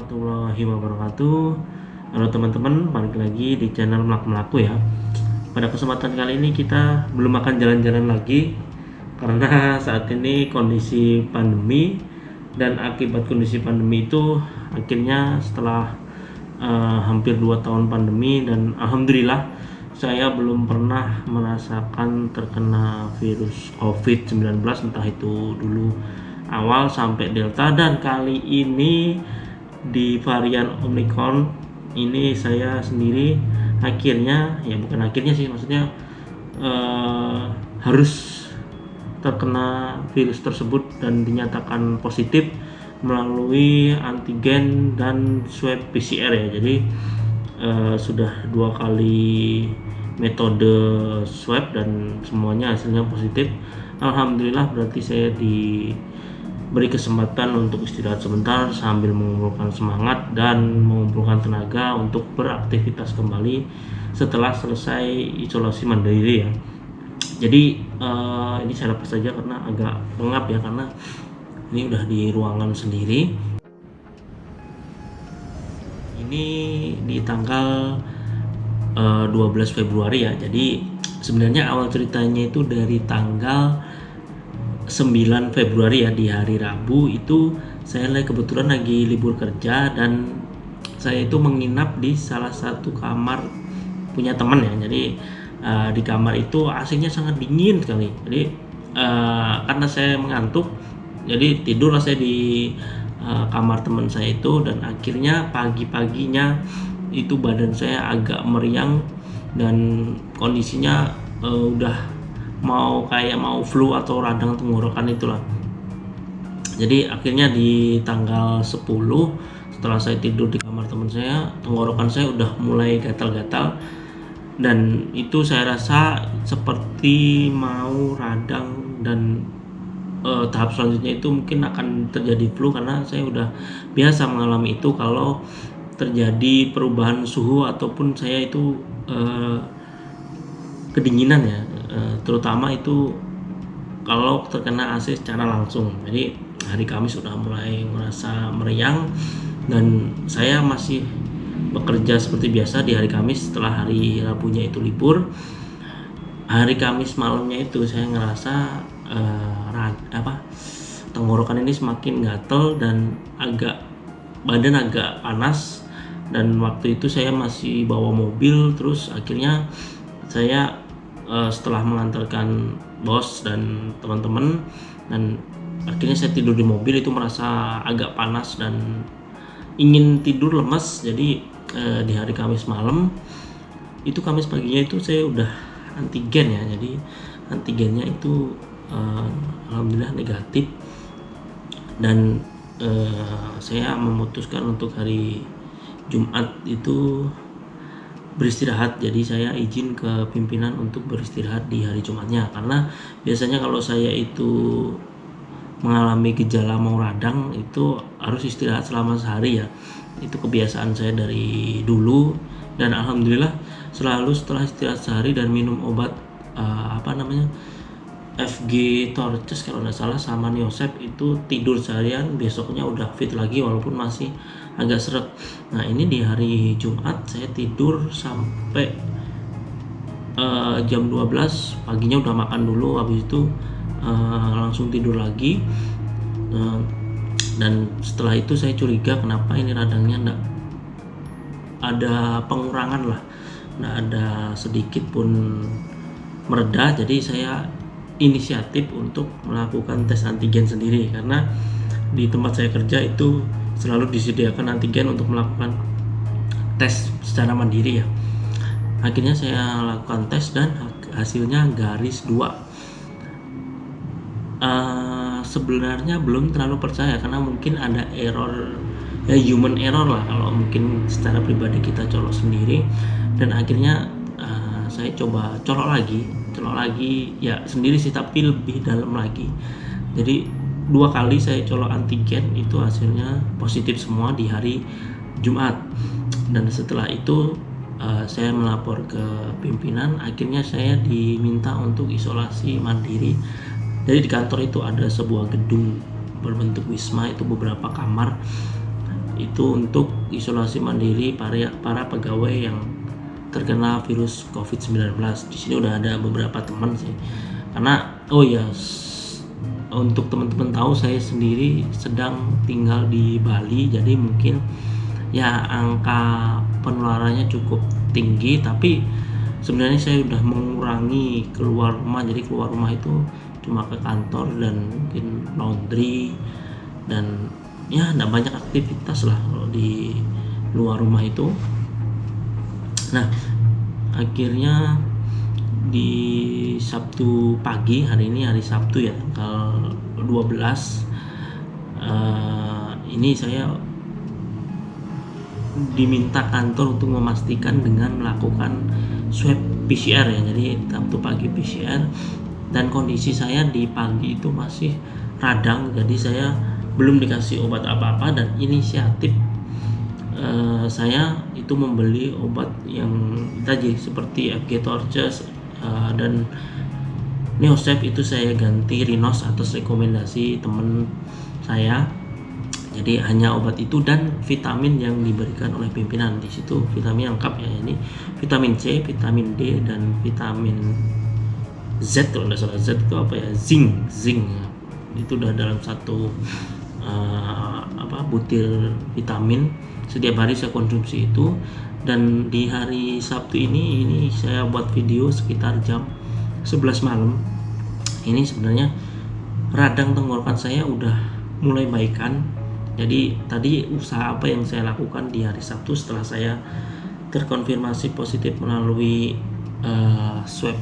warahmatullahi wabarakatuh. Halo teman-teman, balik lagi di channel Melaku ya. Pada kesempatan kali ini kita belum akan jalan-jalan lagi karena saat ini kondisi pandemi, dan akibat kondisi pandemi itu akhirnya setelah hampir 2 tahun pandemi, dan alhamdulillah saya belum pernah merasakan terkena virus COVID-19, entah itu dulu awal sampai Delta, dan kali ini di varian Omicron ini saya sendiri akhirnya, ya bukan akhirnya sih, maksudnya harus terkena virus tersebut dan dinyatakan positif melalui antigen dan swab PCR ya. Jadi sudah 2 kali metode swab dan semuanya hasilnya positif. Alhamdulillah, berarti saya diberi kesempatan untuk istirahat sebentar sambil mengumpulkan semangat dan mengumpulkan tenaga untuk beraktivitas kembali setelah selesai isolasi mandiri ya. Jadi ini saya lepas saja karena agak pengap ya, karena ini udah di ruangan sendiri. Ini di tanggal 12 Februari ya. Jadi sebenarnya awal ceritanya itu dari tanggal 9 Februari ya, di hari Rabu itu saya kebetulan lagi libur kerja, dan saya itu menginap di salah satu kamar punya teman ya. Jadi di kamar itu AC-nya sangat dingin sekali. Jadi karena saya mengantuk, jadi tidurlah saya di kamar teman saya itu, dan akhirnya pagi-paginya itu badan saya agak meriang dan kondisinya udah mau flu atau radang tenggorokan itulah. Jadi akhirnya di tanggal 10 setelah saya tidur di kamar teman saya, tenggorokan saya udah mulai gatal-gatal, dan itu saya rasa seperti mau radang, dan tahap selanjutnya itu mungkin akan terjadi flu, karena saya udah biasa mengalami itu kalau terjadi perubahan suhu ataupun saya itu kedinginan ya, terutama itu kalau terkena AC secara langsung. Jadi hari Kamis sudah mulai merasa meriang, dan saya masih bekerja seperti biasa di hari Kamis setelah hari Rabunya itu libur. Hari Kamis malamnya itu saya ngerasa tenggorokan ini semakin gatel dan badan agak panas, dan waktu itu saya masih bawa mobil. Terus akhirnya saya setelah mengantarkan bos dan teman-teman, dan akhirnya saya tidur di mobil, itu merasa agak panas dan ingin tidur, lemas. Jadi di hari Kamis malam itu, Kamis paginya itu saya udah antigen ya. Jadi antigennya itu alhamdulillah negatif, dan saya memutuskan untuk hari Jumat itu beristirahat. Jadi saya izin ke pimpinan untuk beristirahat di hari Jumatnya, karena biasanya kalau saya itu mengalami gejala mau radang itu harus istirahat selama sehari ya. Itu kebiasaan saya dari dulu, dan alhamdulillah selalu setelah istirahat sehari dan minum obat FG Torches kalau nggak salah sama Neosep, itu tidur seharian, besoknya udah fit lagi walaupun masih agak seret. Nah ini di hari Jumat saya tidur sampai jam 12 paginya, udah makan dulu, habis itu langsung tidur lagi. Dan setelah itu saya curiga kenapa ini radangnya enggak ada pengurangan lah, enggak ada sedikit pun mereda. Jadi saya inisiatif untuk melakukan tes antigen sendiri, karena di tempat saya kerja itu selalu disediakan antigen untuk melakukan tes secara mandiri ya. Akhirnya saya lakukan tes dan hasilnya garis 2. Sebenarnya belum terlalu percaya, karena mungkin ada error ya, human error lah kalau mungkin secara pribadi kita colok sendiri. Dan akhirnya saya coba colok lagi ya sendiri sih, tapi lebih dalam lagi. Jadi 2 kali saya colok antigen itu hasilnya positif semua di hari Jumat, dan setelah itu saya melapor ke pimpinan. Akhirnya saya diminta untuk isolasi mandiri. Jadi di kantor itu ada sebuah gedung berbentuk wisma, itu beberapa kamar. Itu untuk isolasi mandiri para pegawai yang terkena virus COVID-19. Di sini udah ada beberapa teman sih. Karena untuk teman-teman tahu, saya sendiri sedang tinggal di Bali, jadi mungkin ya angka penularannya cukup tinggi, tapi sebenarnya saya udah mengurangi keluar rumah. Jadi keluar rumah itu cuma ke kantor dan mungkin laundry, dan ya enggak banyak aktivitas lah kalau di luar rumah itu. Nah, akhirnya di Sabtu pagi, hari ini hari Sabtu ya, tanggal 12, ini saya diminta kantor untuk memastikan dengan melakukan swab PCR ya. Jadi Sabtu pagi PCR, dan kondisi saya di pagi itu masih radang, jadi saya belum dikasih obat apa-apa, dan inisiatif saya itu membeli obat yang tadi seperti FG Torches dan Neosep. Itu saya ganti Rinos atas rekomendasi teman saya. Jadi hanya obat itu dan vitamin yang diberikan oleh pimpinan. Di situ vitamin lengkap ya, ini vitamin C, vitamin D, dan vitamin Z kalau nggak salah. Z itu apa ya, zinc itu udah dalam satu butir vitamin. Setiap hari saya konsumsi itu. Dan di hari Sabtu ini saya buat video sekitar jam 11 malam. Ini sebenarnya radang tenggorokan saya udah mulai baikan. Jadi tadi usaha apa yang saya lakukan di hari Sabtu setelah saya terkonfirmasi positif melalui swab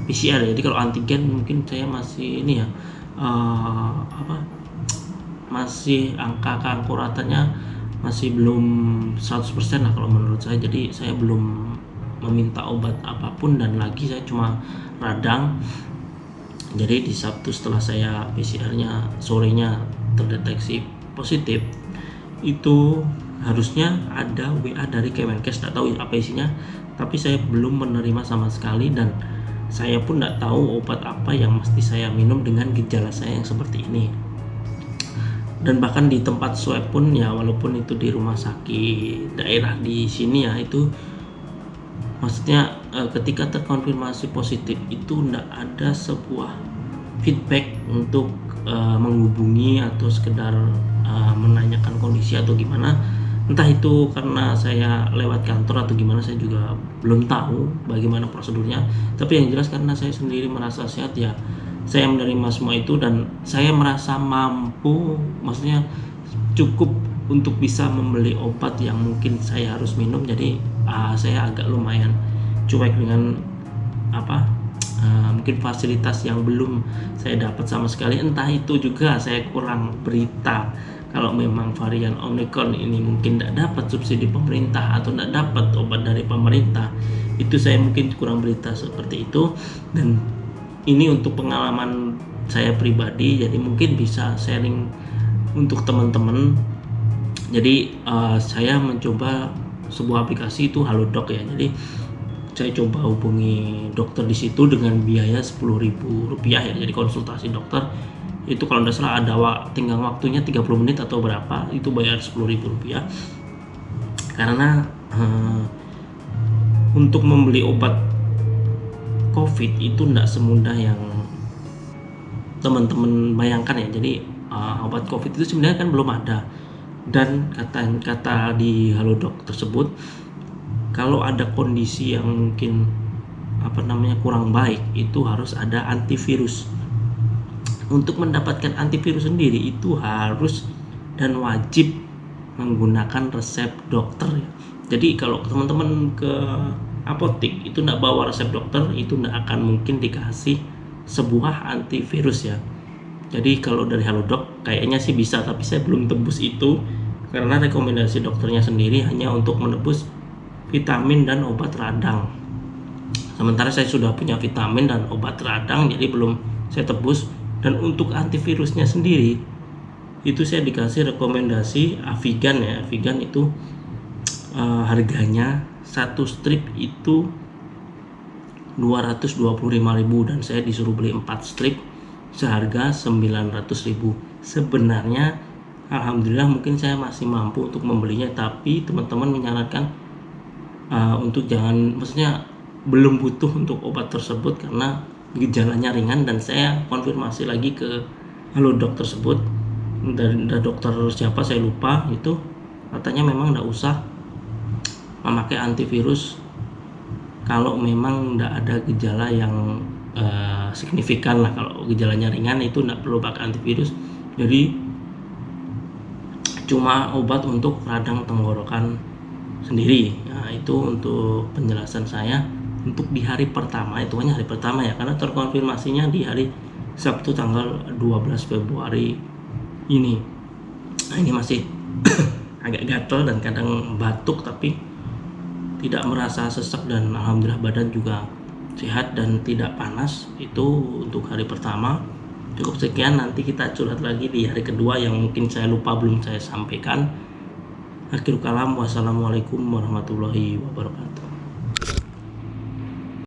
PCR. Jadi kalau antigen mungkin saya masih ini ya, masih angka keakuratannya masih belum 100% lah kalau menurut saya. Jadi saya belum meminta obat apapun, dan lagi saya cuma radang. Jadi di Sabtu setelah saya PCR-nya sorenya terdeteksi positif, itu harusnya ada WA dari Kemenkes, nggak tahu apa isinya, tapi saya belum menerima sama sekali, dan saya pun nggak tahu obat apa yang mesti saya minum dengan gejala saya yang seperti ini. Dan bahkan di tempat swab pun ya, walaupun itu di rumah sakit daerah di sini ya, itu maksudnya ketika terkonfirmasi positif itu enggak ada sebuah feedback untuk menghubungi atau sekedar menanyakan kondisi atau gimana. Entah itu karena saya lewat kantor atau gimana, saya juga belum tahu bagaimana prosedurnya. Tapi yang jelas karena saya sendiri merasa sehat ya, saya menerima semua itu, dan saya merasa mampu, maksudnya cukup untuk bisa membeli obat yang mungkin saya harus minum. Jadi saya agak lumayan cuek dengan mungkin fasilitas yang belum saya dapat sama sekali. Entah itu juga saya kurang berita, kalau memang varian Omicron ini mungkin tidak dapat subsidi pemerintah atau tidak dapat obat dari pemerintah, itu saya mungkin kurang berita seperti itu. Dan ini untuk pengalaman saya pribadi, jadi mungkin bisa sharing untuk teman-teman. Jadi saya mencoba sebuah aplikasi itu Halodoc ya. Jadi saya coba hubungi dokter di situ dengan biaya Rp10.000 ya. Jadi konsultasi dokter itu kalau tidak salah ada tinggal waktunya 30 menit atau berapa, itu bayar Rp10.000. Karena untuk membeli obat COVID itu tidak semudah yang teman-teman bayangkan ya. Jadi obat COVID itu sebenarnya kan belum ada, dan kata di Halodoc tersebut, kalau ada kondisi yang mungkin kurang baik, itu harus ada antivirus. Untuk mendapatkan antivirus sendiri itu harus dan wajib menggunakan resep dokter ya. Jadi kalau teman-teman ke apotek itu tidak bawa resep dokter, itu tidak akan mungkin dikasih sebuah antivirus ya. Jadi kalau dari Halodoc kayaknya sih bisa, tapi saya belum tebus itu karena rekomendasi dokternya sendiri hanya untuk menebus vitamin dan obat radang. Sementara saya sudah punya vitamin dan obat radang, jadi belum saya tebus. Dan untuk antivirusnya sendiri itu saya dikasih rekomendasi Avigan ya. Avigan itu harganya satu strip itu 225.000, dan saya disuruh beli 4 strip seharga 900.000. Sebenarnya alhamdulillah mungkin saya masih mampu untuk membelinya, tapi teman-teman menyarankan untuk jangan, maksudnya belum butuh untuk obat tersebut karena gejalanya ringan. Dan saya konfirmasi lagi ke halodoc tersebut, dari dokter siapa saya lupa, itu katanya memang tidak usah memakai antivirus kalau memang tidak ada gejala yang signifikan lah. Kalau gejalanya ringan itu tidak perlu pakai antivirus, jadi cuma obat untuk radang tenggorokan sendiri. Nah, itu untuk penjelasan saya untuk di hari pertama, itu hanya hari pertama ya, karena terkonfirmasinya di hari Sabtu tanggal 12 Februari ini. Nah, ini masih agak gatel dan kadang batuk, tapi tidak merasa sesak, dan alhamdulillah badan juga sehat dan tidak panas. Itu untuk hari pertama. Cukup sekian, nanti kita curhat lagi di hari kedua yang mungkin saya lupa belum saya sampaikan. Akhirul kalam, wassalamualaikum warahmatullahi wabarakatuh.